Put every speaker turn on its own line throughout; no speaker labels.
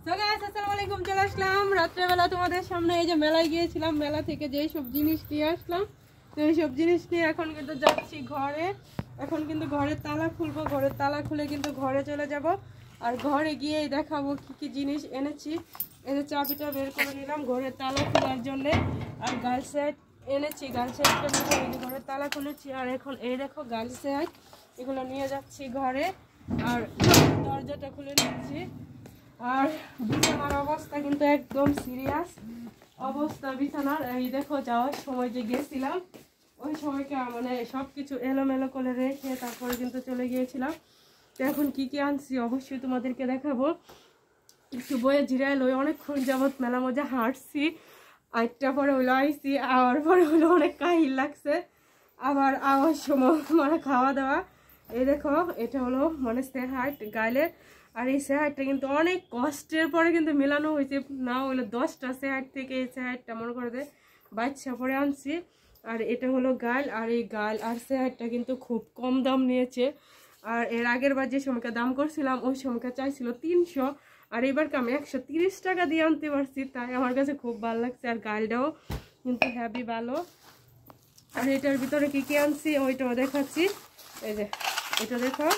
তো গাইস আসসালামু আলাইকুম, চলে আসলাম রাত্রেবেলা তোমাদের সামনে। এই যে মেলায় গিয়েছিলাম, মেলা থেকে যেই সব জিনিস নিয়ে আসলাম, তো এই সব জিনিস নিয়ে এখন কিন্তু যাচ্ছি ঘরে। এখন কিন্তু ঘরের তালা খুলবো, ঘরের তালা খুলে কিন্তু ঘরে চলে যাব। আর ঘরে গিয়েই দেখাবো কি কি জিনিস এনেছি। এই যে চাবিটা বের করে নিলাম ঘরের তালা খোলার জন্যে। আর গার্ল সাইড এনেছি, গার্ল সাইডটা নিয়ে ঘরের তালা খুলেছি। আর এখন এই দেখো গার্ল সাইড, এগুলো নিয়ে যাচ্ছি ঘরে। আর দরজাটা খুলে নিচ্ছি। আর বিছানার অবস্থা কিন্তু একদম সিরিয়াস অবস্থা বিছানার। এই দেখো যাওয়ার সময় যে গেছিলাম ওই সময়কে মানে সবকিছু এলোমেলো করে রেখে তারপরে কিন্তু চলে গিয়েছিলাম। তো এখন কি কি আনছি অবশ্যই তোমাদেরকে দেখাবো। একটু বয়ে জিরাইল, ওই অনেকক্ষণ যাবৎ মেলা মজা হাঁটছি। 8টা পরে হলো আইসি, আওয়ার পরে হলো অনেক কাহিল লাগছে। আবার আওয়ার সময় মানে খাওয়া দাওয়া। এই দেখো এটা হলো মানে সেহাইট গাইলে। আর এই সেহাইটটা কিন্তু অনেক কষ্টের পরে কিন্তু মেলানো হয়েছে, না হইলো 10টা সেহাইট থেকে এই সেহাইটটা মনে করে দেয় বাচ্চা পরে আনছি। আর এটা হলো গাইল। আর এই গাইল আর সেহাইটটা কিন্তু খুব কম দাম নিয়েছে। আর এর আগের বার যে সময়টা দাম করছিলাম ওই সময়টা চাইছিল 300, আর এবারকে আমি 130 টাকা দিয়ে আনতে পারছি, তাই আমার কাছে খুব ভালো লাগছে। আর গাইলটাও কিন্তু হ্যাভি ভালো। আর এটার ভিতরে কি কি আনছি ওইটাও দেখাচ্ছি। এই যে এটা দেখো,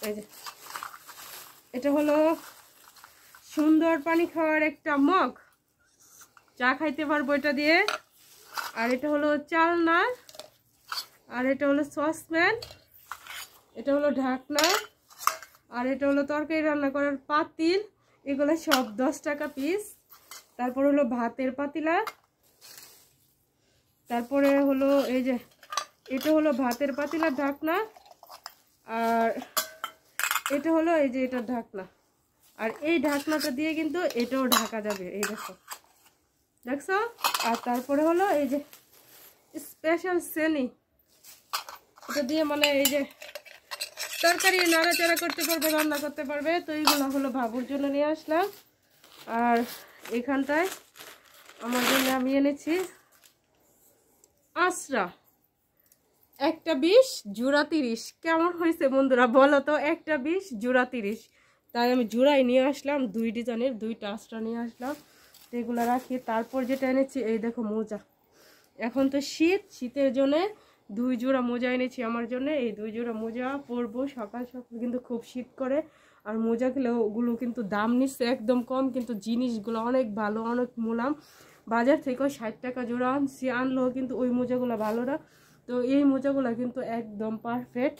এই যে এটা হলো সুন্দর পানি খাওয়ার একটা মগ, চা খাইতে পারবো এটা দিয়ে। আর এটা হলো চালনা। আর এটা হলো সসপ্যান। এটা হলো ঢাকনা। আর এটা হলো তরকারি রান্না করার পাতিল। এগুলো সব 10 টাকা পিস। তারপর হলো ভাতের পাতিলা। তারপরে হলো এই যে এটা হলো ভাতের পাতিলার ঢাকনা। আর এটা হলো এই যে এটা ঢাকনা। আর এই ঢাকনাটা দিয়ে কিন্তু এটাও ঢাকা যাবে, এই দেখো, দেখছো। আর তারপরে হলো এই যে স্পেশাল সেনি, এটা দিয়ে মানে এই যে তরকারি নাড়াচাড়া করতে পারবে, রান্না করতে পারবে। তো এইগুলো হলো বাবুর জন্য নিয়ে আসলাম। আর এখানটায় আমার জন্য আমি এনেছি আশরা, একটা 20 জোড়া 30। কেমন হয়েছে বন্ধুরা বলো তো, একটা 20 জোড়া 30। তাই আমি জোড়াই নিয়ে আসলাম, 2 ডিজাইনের 2টা আশরা নিয়ে আসলাম। তো এগুলো রাখি। তারপর যেটা এনেছি এই দেখো মোজা। এখন তো শীতের জন্য 2 জোড়া মোজা এনেছি আমার জন্য। এই 2 জোড়া মোজা পরবো সকাল সকাল, কিন্তু খুব শীত করে। আর মোজাগুলো কিন্তু দাম নিচ্ছে একদম কম, কিন্তু জিনিসগুলো অনেক ভালো, অনেক মোলাম। বাজার থেকেও 60 টাকা জোড়া আনলেও কিন্তু ওই মোজাগুলো ভালো না। তো এই মোজাগুলো কিন্তু একদম পারফেক্ট।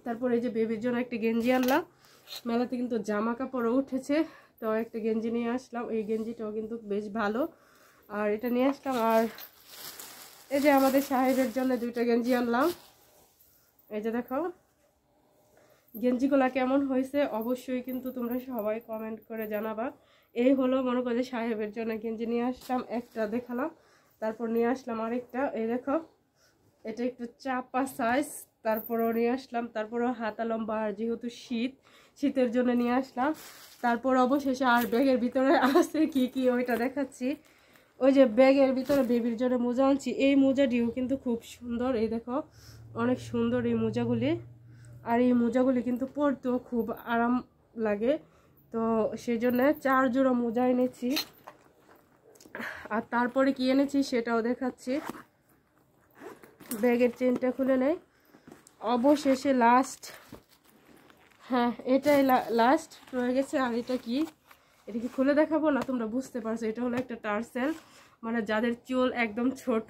তারপর এই যে বেবির জন্য একটা গেঞ্জি আনলাম, মেলাতে কিন্তু জামা কাপড়ও উঠেছে, তো একটা গেঞ্জি নিয়ে আসলাম। এই গেঞ্জিটাও কিন্তু বেশ ভালো, আর এটা নিয়ে আসলাম। আর এই যে আমাদের সাহেবের জন্য 2টা গেঞ্জি আনলাম। এই যে দেখো গেঞ্জিগুলা কেমন হয়েছে অবশ্যই কিন্তু তোমরা সবাই কমেন্ট করে জানাবা। এই হলো মনে করো সাহেবের জন্য গেঞ্জি নিয়ে আসলাম, একটা দেখালাম। তারপর নিয়ে আসলাম আরেকটা, এই দেখো এটা একটু চাপা সাইজ, তারপরও নিয়ে আসলাম। তারপরও হাতা লম্বা, আর যেহেতু শীতের জন্য নিয়ে আসলাম। তারপর অবশেষে আর ব্যাগের ভিতরে আছে কি কি ওইটা দেখাচ্ছি। ওই যে ব্যাগের ভিতরে বেবির জন্য মোজা আনছি। এই মোজাটিও কিন্তু খুব সুন্দর, এই দেখো অনেক সুন্দর এই মোজাগুলি। আর এই মোজাগুলি কিন্তু পরতেও খুব আরাম লাগে, তো সেই জন্য 4 জোড়া মোজা এনেছি। আর তারপরে কি এনেছি সেটাও দেখাচ্ছি। ব্যাগের চেনটা খুলে নেই, অবশেষে লাস্ট, হ্যাঁ এটাই লাস্ট রয়ে গেছে। আর এটা কি, এটা কি খুলে দেখাবো না, তোমরা বুঝতে পারছো। এটা হলো একটা টার্সেল, মানে যাদের চুল একদম ছোট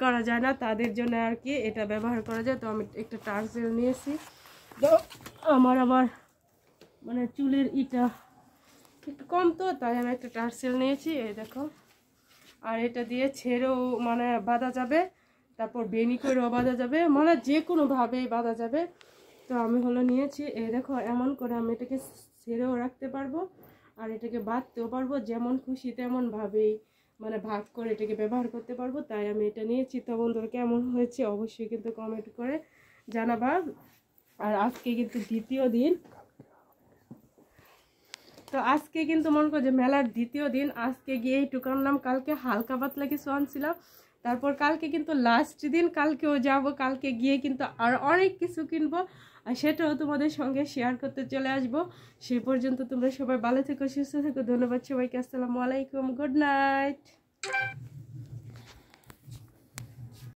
করা যায় না তাদের জন্য আর কি এটা ব্যবহার করা যায়। তো আমি একটা টার্সেল নিয়েছি, তো আমার আবার মানে চুলের একটু কম, তো তাই আমি একটা টার্সেল নিয়েছি, এই দেখো। আর এটা দিয়ে ছেড়েও মানে বাঁধা যাবে, তারপর বেনি করেও বাঁধা যাবে, মানে যে কোনোভাবেই বাঁধা যাবে। তো আমি হলো নিয়েছি, এই দেখো এমন করে আমি এটাকে ছেড়েও রাখতে পারবো, আর এটাকে বাঁধতেও পারবো, যেমন খুশি তেমনভাবেই মানে ভাগ করে এটাকে ব্যবহার করতে পারবো। তাই আমি এটা নিয়েছি। তো বন্ধুরা কেমন হয়েছে অবশ্যই কিন্তু কমেন্ট করে জানাবা। আর আজকে কিন্তু দ্বিতীয় দিন, তো আজকে কিন্তু মনে করো যে মেলার দ্বিতীয় দিন। আজকে গিয়ে এইটুকু আনলাম, কালকে হালকা পাতলা কিছু আনছিলাম। তারপর কালকে কিন্তু লাস্ট দিন, কালকেও যাব, কালকে গিয়ে কিন্তু আর অনেক কিছু কিনবো। আর সেটাও তোমাদের সঙ্গে শেয়ার করতে চলে আসবো। সেই পর্যন্ত তোমরা সবাই ভালো থেকো, সুস্থ থেকো। ধন্যবাদ সবাইকে। আসসালামু আলাইকুম, গুড নাইট।